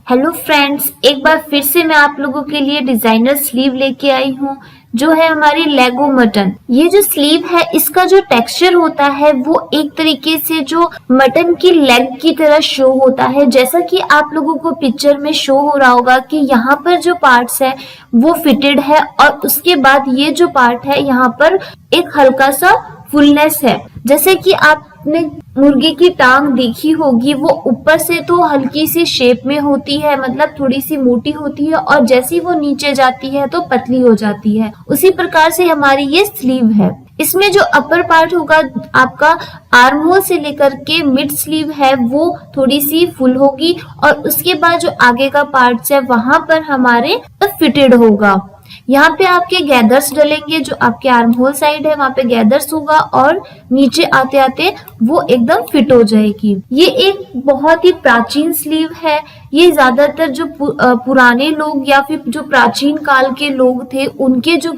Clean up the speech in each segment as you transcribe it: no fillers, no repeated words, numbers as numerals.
Hello friends, एक बार फिर से मैं आप लोगों के लिए डिजाइनर स्लीव लेके आई हूँ जो है हमारी लेगो मटन। ये जो स्लीव है इसका जो टेक्सचर होता है वो एक तरीके से जो मटन की लेग की तरह शो होता है। जैसा कि आप लोगों को पिक्चर में शो हो रहा होगा कि यहाँ पर जो पार्ट्स है वो फिटेड है और उसके बाद ये जो पार्ट है यहाँ पर एक हल्का सा फुलनेस है। जैसे कि आपने मुर्गी की टांग देखी होगी, वो ऊपर से तो हल्की सी शेप में होती है, मतलब थोड़ी सी मोटी होती है और जैसी वो नीचे जाती है तो पतली हो जाती है। उसी प्रकार से हमारी ये स्लीव है। इसमें जो अपर पार्ट होगा आपका आर्म होल से लेकर के मिड स्लीव है वो थोड़ी सी फुल होगी और उसके बाद जो आगे का पार्ट है वहां पर हमारे फिटेड होगा। यहाँ पे आपके गैदर्स डलेंगे, जो आपके आर्म होल साइड है वहां पे गैदर्स होगा और नीचे आते आते वो एकदम फिट हो जाएगी। ये एक बहुत ही प्राचीन स्लीव है। ये ज्यादातर जो पुराने लोग या फिर जो प्राचीन काल के लोग थे उनके जो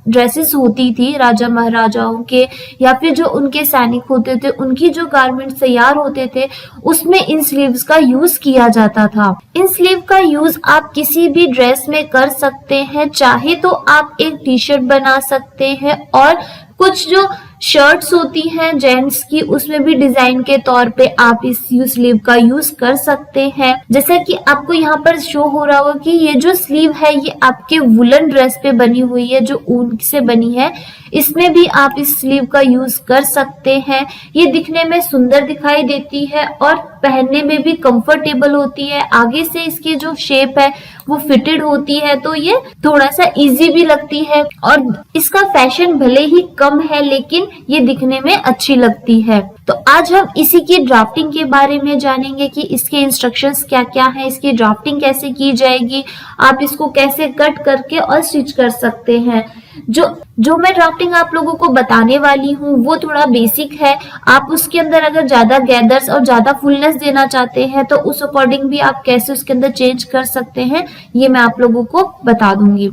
ड्रेसेस होती थी, राजा महाराजाओं के या फिर जो उनके सैनिक होते थे उनकी जो गारमेंट्स तैयार होते थे उसमें इन स्लीव्स का यूज किया जाता था। इन स्लीव का यूज आप किसी भी ड्रेस में कर सकते हैं, चाहे तो आप एक टी शर्ट बना सकते हैं और कुछ जो शर्ट्स होती हैं जेंट्स की उसमें भी डिजाइन के तौर पे आप इस स्लीव का यूज कर सकते हैं। जैसा कि आपको यहाँ पर शो हो रहा होगा कि ये जो स्लीव है ये आपके वुलन ड्रेस पे बनी हुई है, जो ऊन से बनी है। इसमें भी आप इस स्लीव का यूज कर सकते हैं। ये दिखने में सुंदर दिखाई देती है और पहनने में भी कंफर्टेबल होती है। आगे से इसकी जो शेप है वो फिटेड होती है तो ये थोड़ा सा इजी भी लगती है और इसका फैशन भले ही कम है लेकिन ये दिखने में अच्छी लगती है। तो आज हम इसी की ड्राफ्टिंग के बारे में जानेंगे कि इसके इंस्ट्रक्शंस क्या क्या है, इसकी ड्राफ्टिंग कैसे की जाएगी, आप इसको कैसे कट करके और स्टिच कर सकते हैं। जो मैं ड्राफ्टिंग आप लोगों को बताने वाली हूँ वो थोड़ा बेसिक है। आप उसके अंदर अगर ज्यादा गैदर्स और ज्यादा फुलनेस देना चाहते हैं तो उस अकॉर्डिंग भी आप कैसे उसके अंदर चेंज कर सकते हैं ये मैं आप लोगों को बता दूंगी।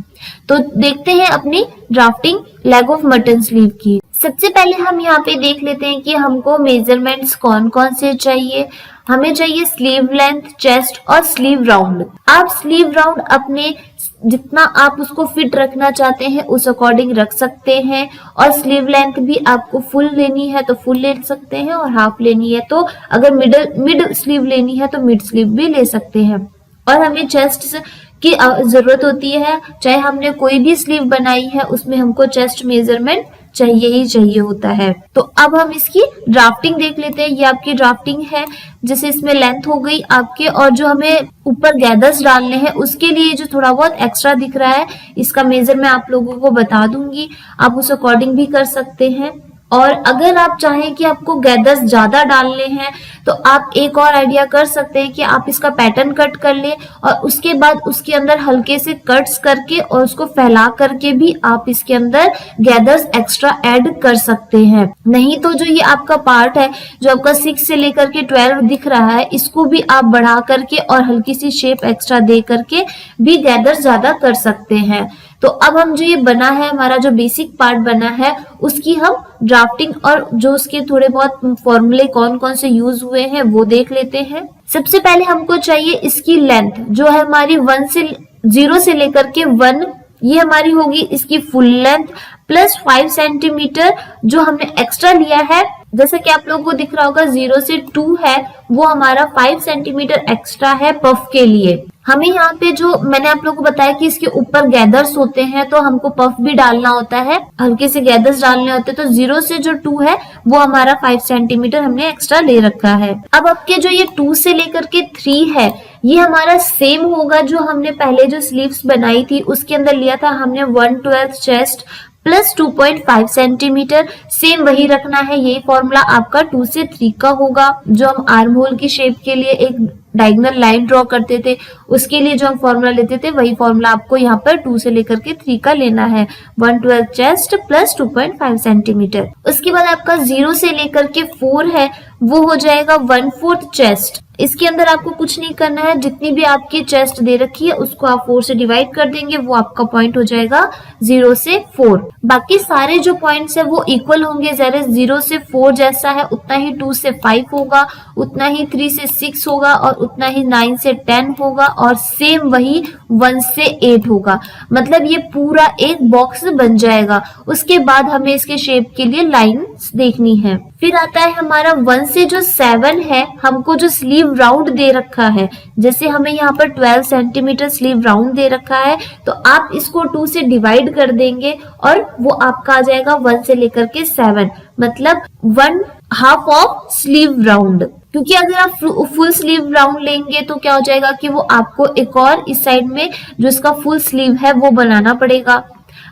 तो देखते हैं अपनी drafting leg of mutton sleeve की। सबसे पहले हम यहाँ पे देख लेते हैं कि हमको मेजरमेंट्स कौन कौन से चाहिए। हमें चाहिए स्लीव लेंथ, चेस्ट और स्लीव राउंड। आप स्लीव राउंड अपने जितना आप उसको फिट रखना चाहते हैं उस अकॉर्डिंग रख सकते हैं और स्लीव लेंथ भी आपको फुल लेनी है तो फुल ले सकते हैं और हाफ लेनी है तो अगर मिड स्लीव लेनी है तो मिड स्लीव भी ले सकते हैं। और हमें चेस्ट की जरूरत होती है, चाहे हमने कोई भी स्लीव बनाई है उसमें हमको चेस्ट मेजरमेंट चाहिए ही चाहिए होता है। तो अब हम इसकी ड्राफ्टिंग देख लेते हैं। ये आपकी ड्राफ्टिंग है, जैसे इसमें लेंथ हो गई आपके और जो हमें ऊपर गैदर्स डालने हैं उसके लिए जो थोड़ा बहुत एक्स्ट्रा दिख रहा है इसका मेजर मैं आप लोगों को बता दूंगी, आप उस अकॉर्डिंग भी कर सकते हैं। और अगर आप चाहें कि आपको गैदर्स ज्यादा डालने हैं तो आप एक और आइडिया कर सकते हैं कि आप इसका पैटर्न कट कर ले और उसके बाद उसके अंदर हल्के से कट्स करके और उसको फैला करके भी आप इसके अंदर गैदर्स एक्स्ट्रा ऐड कर सकते हैं। नहीं तो जो ये आपका पार्ट है जो आपका 6 से लेकर के 12 दिख रहा है इसको भी आप बढ़ा करके और हल्की सी शेप एक्स्ट्रा दे करके भी गैदर्स ज्यादा कर सकते हैं। तो अब हम जो ये बना है हमारा जो बेसिक पार्ट बना है उसकी हम ड्राफ्टिंग और जो उसके थोड़े बहुत फॉर्मूले कौन कौन से यूज हुए हैं वो देख लेते हैं। सबसे पहले हमको चाहिए इसकी लेंथ जो है हमारी 0 से लेकर के 1, ये हमारी होगी इसकी फुल लेंथ प्लस 5 सेंटीमीटर जो हमने एक्स्ट्रा लिया है। जैसे कि आप लोगों को दिख रहा होगा 0 से 2 है वो हमारा 5 सेंटीमीटर एक्स्ट्रा है पफ के लिए। हमें यहाँ पे जो मैंने आप लोगों को बताया कि इसके ऊपर गैदर्स होते हैं तो हमको पफ भी डालना होता है, हल्के से गैदर्स डालने होते हैं। तो 0 से जो 2 है वो हमारा 5 सेंटीमीटर हमने एक्स्ट्रा ले रखा है। अब आपके जो ये 2 से लेकर के 3 है ये हमारा सेम होगा जो हमने पहले जो स्लीव्स बनाई थी उसके अंदर लिया था हमने 1/12 चेस्ट प्लस 2.5 सेंटीमीटर, सेम वही रखना है। यही फॉर्मूला आपका 2 से 3 का होगा। जो हम आर्म होल की शेप के लिए एक डायगोनल लाइन ड्रॉ करते थे उसके लिए जो हम फॉर्मूला लेते थे वही फॉर्मूला आपको यहाँ पर 2 से लेकर के 3 का लेना है। 1/12 चेस्ट प्लस 2.5 सेंटीमीटर। उसके बाद आपका 0 से लेकर के 4 है वो हो जाएगा 1/4 चेस्ट। इसके अंदर आपको कुछ नहीं करना है, जितनी भी आपकी चेस्ट दे रखी है उसको आप 4 से डिवाइड कर देंगे, वो आपका पॉइंट हो जाएगा 0 से 4। बाकी सारे जो पॉइंट्स है वो इक्वल होंगे, जैसे 0 से 4 जैसा है उतना ही 2 से 5 होगा, उतना ही 3 से 6 होगा और उतना ही 9 से 10 होगा और सेम वही 1 से 8 होगा। मतलब ये पूरा एक बॉक्स बन जाएगा। उसके बाद हमें इसके शेप के लिए लाइंस देखनी है। फिर आता है हमारा 1 से जो 7 है, हमको जो स्लीव राउंड दे रखा है, जैसे हमें यहाँ पर 12 सेंटीमीटर स्लीव राउंड दे रखा है, तो आप इसको 2 से डिवाइड कर देंगे और वो आपका आ जाएगा 1 से लेकर के 7, मतलब 1/2 ऑफ स्लीव राउंड। क्योंकि अगर आप फुल स्लीव राउंड लेंगे तो क्या हो जाएगा कि वो आपको एक और इस साइड में जो इसका फुल स्लीव है वो बनाना पड़ेगा।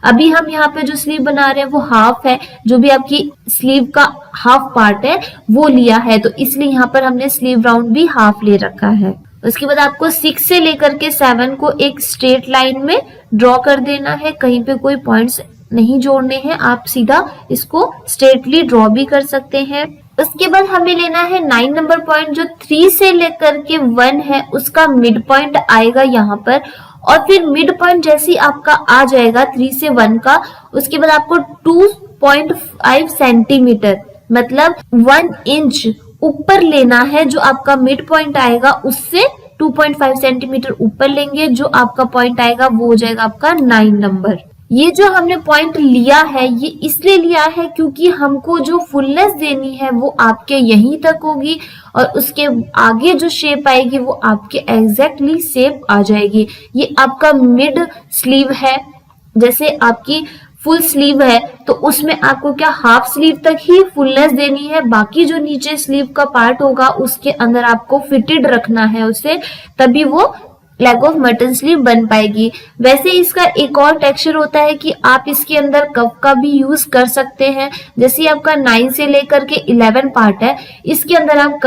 अभी हम यहाँ पे जो स्लीव बना रहे हैं वो हाफ है, जो भी आपकी स्लीव का हाफ पार्ट है वो लिया है, तो इसलिए यहाँ पर हमने स्लीव राउंड भी हाफ ले रखा है। उसके बाद आपको 6 से लेकर के 7 को एक स्ट्रेट लाइन में ड्रॉ कर देना है, कहीं पे कोई पॉइंट्स नहीं जोड़ने हैं, आप सीधा इसको स्ट्रेटली ड्रॉ भी कर सकते हैं। उसके बाद हमें लेना है 9 नंबर पॉइंट, जो 3 से लेकर के 1 है उसका मिड पॉइंट आएगा यहाँ पर, और फिर मिड पॉइंट जैसे आपका आ जाएगा 3 से 1 का, उसके बाद आपको 2.5 सेंटीमीटर मतलब 1 इंच ऊपर लेना है। जो आपका मिड पॉइंट आएगा उससे 2.5 सेंटीमीटर ऊपर लेंगे, जो आपका पॉइंट आएगा वो हो जाएगा आपका 9 नंबर। ये जो हमने पॉइंट लिया है ये इसलिए लिया है क्योंकि हमको जो फुलनेस देनी है वो आपके यहीं तक होगी और उसके आगे जो शेप आएगी वो आपके एग्जैक्टली शेप आ जाएगी। ये आपका मिड स्लीव है, जैसे आपकी फुल स्लीव है तो उसमें आपको क्या हाफ स्लीव तक ही फुलनेस देनी है, बाकी जो नीचे स्लीव का पार्ट होगा उसके अंदर आपको फिटेड रखना है उसे, तभी वो लेग ऑफ मटन स्लीव बन पाएगी। वैसे इसका एक और टेक्सचर होता है कि आप इसके अंदर कफ का भी यूज कर सकते हैं। जैसे आपका 9 से लेकर के 11 पार्ट है, इसके अंदर आप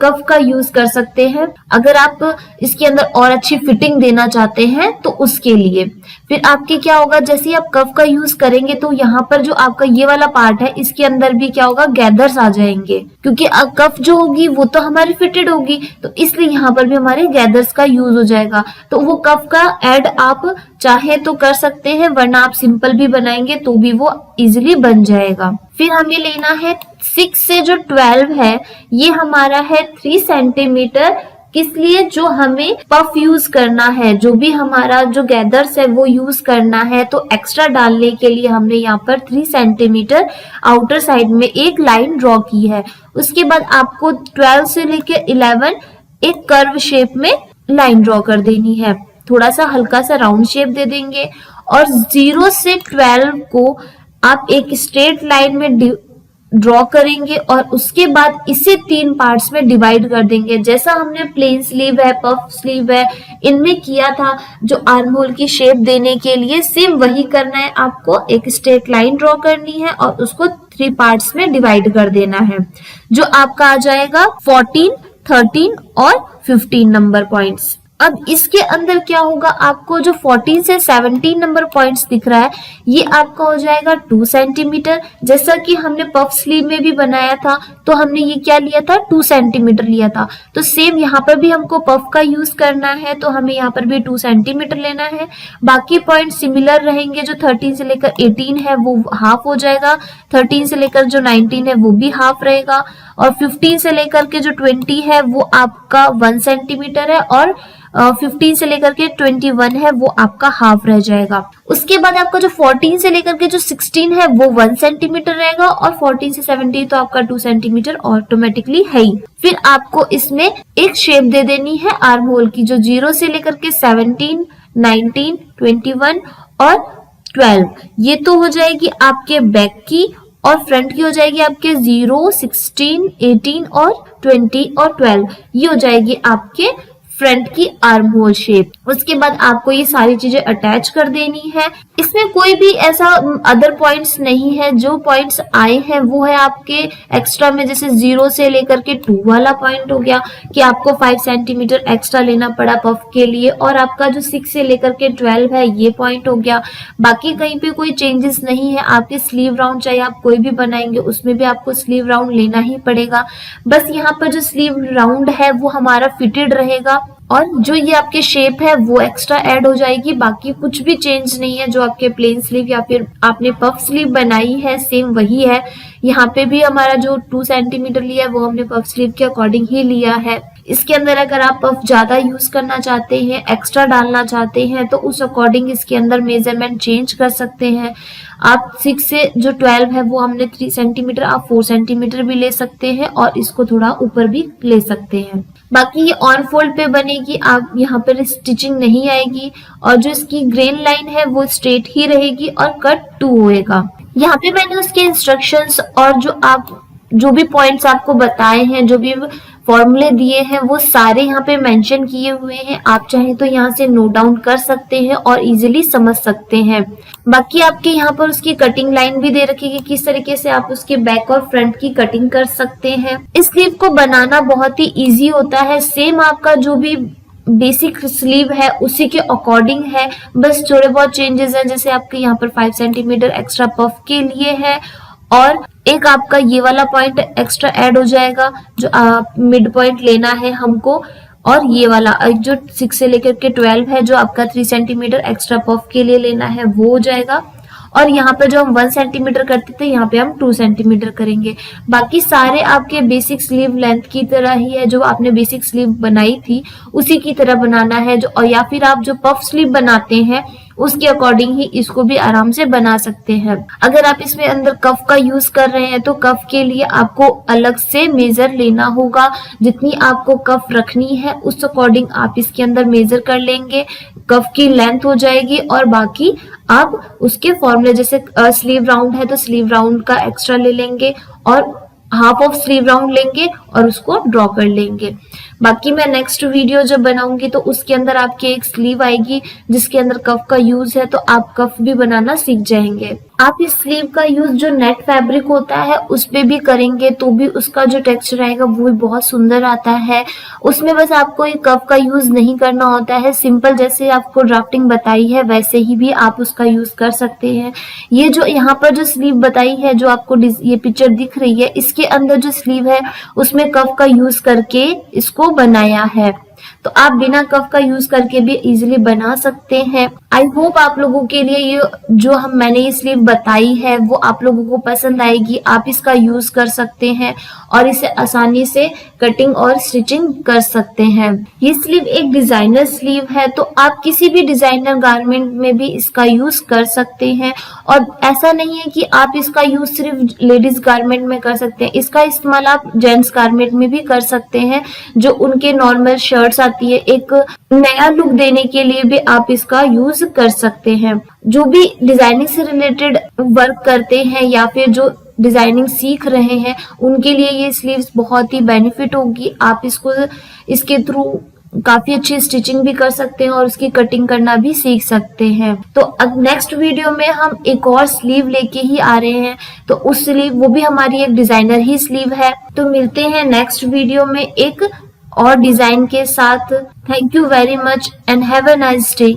कफ का यूज कर सकते हैं अगर आप इसके अंदर और अच्छी फिटिंग देना चाहते हैं तो उसके लिए। फिर आपके क्या होगा, जैसे आप कफ का यूज करेंगे तो यहाँ पर जो आपका ये वाला पार्ट है इसके अंदर भी क्या होगा, गैदर्स आ जाएंगे, क्योंकि कफ जो होगी वो तो हमारी फिटेड होगी, तो इसलिए यहाँ पर भी हमारे गैदर्स का यूज हो जाएगा। तो वो कफ का ऐड आप चाहे तो कर सकते हैं, वरना आप सिंपल भी बनाएंगे तो भी वो इजीली बन जाएगा। फिर हमें लेना है 6 से जो 12 है ये हमारा है 3 सेंटीमीटर, किस लिए, जो हमें पफ यूज करना है, जो भी हमारा जो गैदर्स है वो यूज करना है, तो एक्स्ट्रा डालने के लिए हमने यहाँ पर 3 सेंटीमीटर आउटर साइड में एक लाइन ड्रॉ की है। उसके बाद आपको 12 से लेकर 11 एक कर्व शेप में लाइन ड्रॉ कर देनी है, थोड़ा सा हल्का सा राउंड शेप दे देंगे, और 0 से 12 को आप एक स्ट्रेट लाइन में ड्रॉ करेंगे और उसके बाद इसे 3 पार्ट्स में डिवाइड कर देंगे, जैसा हमने प्लेन स्लीव है, पफ स्लीव है, इनमें किया था जो आर्म होल की शेप देने के लिए, सेम वही करना है। आपको एक स्ट्रेट लाइन ड्रॉ करनी है और उसको 3 पार्ट्स में डिवाइड कर देना है, जो आपका आ जाएगा 14, 13 और 15 नंबर पॉइंट्स। अब इसके अंदर क्या होगा, आपको जो 14 से 17 नंबर पॉइंट्स दिख रहा है ये आपका हो जाएगा 2 सेंटीमीटर। जैसा कि हमने पफ स्लीव में भी बनाया था तो हमने ये क्या लिया था, 2 सेंटीमीटर लिया था, तो सेम यहाँ पर भी हमको पफ का यूज करना है, तो हमें यहाँ पर भी 2 सेंटीमीटर लेना है। बाकी पॉइंट सिमिलर रहेंगे, जो 13 से लेकर 18 है वो हाफ हो जाएगा, 13 से लेकर जो 19 है वो भी हाफ रहेगा, और 15 से लेकर के जो 20 है वो आपका 1 सेंटीमीटर है, और 15 से लेकर के 21 है वो आपका हाफ रह जाएगा। उसके बाद आपका जो 14 से लेकर के जो 16 है वो 1 सेंटीमीटर रहेगा, और 14 से 17 तो आपका 2 सेंटीमीटर ऑटोमेटिकली है ही। फिर आपको इसमें एक शेप दे देनी है आर्म होल की, जो 0 से लेकर के 17, 19, 21 और 12, ये तो हो जाएगी आपके बैक की, और फ्रंट की हो जाएगी आपके 0, 16, 18 और 20 और 12, ये हो जाएगी आपके फ्रंट की आर्म होल शेप। उसके बाद आपको ये सारी चीजें अटैच कर देनी है। इसमें कोई भी ऐसा अदर पॉइंट्स नहीं है, जो पॉइंट्स आए हैं वो है आपके एक्स्ट्रा में, जैसे 0 से लेकर के 2 वाला पॉइंट हो गया कि आपको 5 सेंटीमीटर एक्स्ट्रा लेना पड़ा पफ के लिए, और आपका जो 6 से लेकर के 12 है ये पॉइंट हो गया। बाकी कहीं पे कोई चेंजेस नहीं है। आपके स्लीव राउंड चाहे आप कोई भी बनाएंगे उसमें भी आपको स्लीव राउंड लेना ही पड़ेगा। बस यहाँ पर जो स्लीव राउंड है वो हमारा फिटेड रहेगा, और जो ये आपके शेप है वो एक्स्ट्रा ऐड हो जाएगी। बाकी कुछ भी चेंज नहीं है। जो आपके प्लेन स्लीव या फिर आपने पफ स्लीव बनाई है सेम वही है। यहाँ पे भी हमारा जो 2 सेंटीमीटर लिया है वो हमने पफ स्लीव के अकॉर्डिंग ही लिया है। इसके अंदर अगर आप पफ ज्यादा यूज करना चाहते हैं, एक्स्ट्रा डालना चाहते हैं, तो उस अकॉर्डिंग इसके अंदर मेजरमेंट चेंज कर सकते हैं। आप 6 से जो 12 है वो हमने 3 सेंटीमीटर, आप 4 सेंटीमीटर भी ले सकते हैं और इसको थोड़ा ऊपर भी ले सकते हैं। बाकी ये ऑन फोल्ड पे बनेगी, आप यहाँ पर स्टिचिंग नहीं आएगी, और जो इसकी ग्रेन लाइन है वो स्ट्रेट ही रहेगी और कट 2 होएगा। यहाँ पे मैंने उसके इंस्ट्रक्शंस और जो भी पॉइंट्स आपको बताए हैं, जो भी फॉर्मूले दिए हैं वो सारे यहाँ पे मेंशन किए हुए हैं। आप चाहें तो यहाँ से नोट डाउन कर सकते हैं और इजीली समझ सकते हैं। बाकी आपके यहाँ पर उसकी कटिंग लाइन भी दे रखी है कि किस तरीके से आप उसके बैक और फ्रंट की कटिंग कर सकते हैं। इस स्लीव को बनाना बहुत ही इजी होता है। सेम आपका जो भी बेसिक स्लीव है उसी के अकॉर्डिंग है, बस थोड़े बहुत चेंजेस हैं। जैसे आपके यहाँ पर 5 सेंटीमीटर एक्स्ट्रा पफ के लिए है, और एक आपका ये वाला पॉइंट एक्स्ट्रा ऐड हो जाएगा जो मिड पॉइंट लेना है हमको, और ये वाला जो 6 से लेकर के 12 है जो आपका 3 सेंटीमीटर एक्स्ट्रा पफ के लिए लेना है वो हो जाएगा। और यहाँ पे जो हम 1 सेंटीमीटर करते थे यहाँ पे हम 2 सेंटीमीटर करेंगे। बाकी सारे आपके बेसिक स्लीव लेंथ की तरह ही है, जो आपने बेसिक स्लीव बनाई थी उसी की तरह बनाना है। जो और या फिर आप जो पफ स्लीव बनाते हैं उसके अकॉर्डिंग ही इसको भी आराम से बना सकते हैं। अगर आप इसमें अंदर कफ का यूज कर रहे हैं तो कफ के लिए आपको अलग से मेजर लेना होगा। जितनी आपको कफ रखनी है उस अकॉर्डिंग आप इसके अंदर मेजर कर लेंगे, कफ की लेंथ हो जाएगी। और बाकी आप उसके फॉर्मूले, जैसे स्लीव राउंड है तो स्लीव राउंड का एक्स्ट्रा ले लेंगे और हाफ ऑफ स्लीव राउंड लेंगे और उसको ड्रॉ कर लेंगे। बाकी मैं नेक्स्ट वीडियो जब बनाऊंगी तो उसके अंदर आपके एक स्लीव आएगी जिसके अंदर कफ का यूज है, तो आप कफ भी बनाना सीख जाएंगे। आप इस स्लीव का यूज जो नेट फैब्रिक होता है उस पे भी करेंगे तो भी उसका जो टेक्सचर आएगा वो भी बहुत सुंदर आता है। उसमें बस आपको एक कफ का यूज नहीं करना होता है, सिंपल जैसे आपको ड्राफ्टिंग बताई है वैसे ही भी आप उसका यूज कर सकते हैं। ये जो यहाँ पर जो स्लीव बताई है, जो आपको ये पिक्चर दिख रही है, इसके अंदर जो स्लीव है उसमें कफ का यूज करके इसको बनाया है, तो आप बिना कफ का यूज करके भी इजीली बना सकते हैं। आई होप आप लोगों के लिए ये जो मैंने ये स्लीव बताई है वो आप लोगों को पसंद आएगी। आप इसका यूज कर सकते हैं और इसे आसानी से कटिंग और स्टिचिंग कर सकते हैं। ये स्लीव एक डिजाइनर स्लीव है, तो आप किसी भी डिजाइनर गारमेंट में भी इसका यूज कर सकते हैं। और ऐसा नहीं है कि आप इसका यूज सिर्फ लेडीज गारमेंट में कर सकते हैं, इसका इस्तेमाल आप जेंट्स गारमेंट में भी कर सकते हैं। जो उनके नॉर्मल शर्ट्स आती है, एक नया लुक देने के लिए भी आप इसका यूज कर सकते हैं। जो भी डिजाइनिंग से रिलेटेड वर्क करते हैं या फिर जो डिजाइनिंग सीख रहे हैं उनके लिए ये स्लीव्स बहुत ही बेनिफिट होगी। आप इसके थ्रू काफी अच्छी स्टिचिंग भी कर सकते हैं और उसकी कटिंग करना भी सीख सकते हैं। तो अब नेक्स्ट वीडियो में हम एक और स्लीव लेके ही आ रहे हैं, तो उस स्लीव वो भी हमारी एक डिजाइनर ही स्लीव है। तो मिलते हैं नेक्स्ट वीडियो में एक और डिजाइन के साथ। Thank you very much and have a nice day.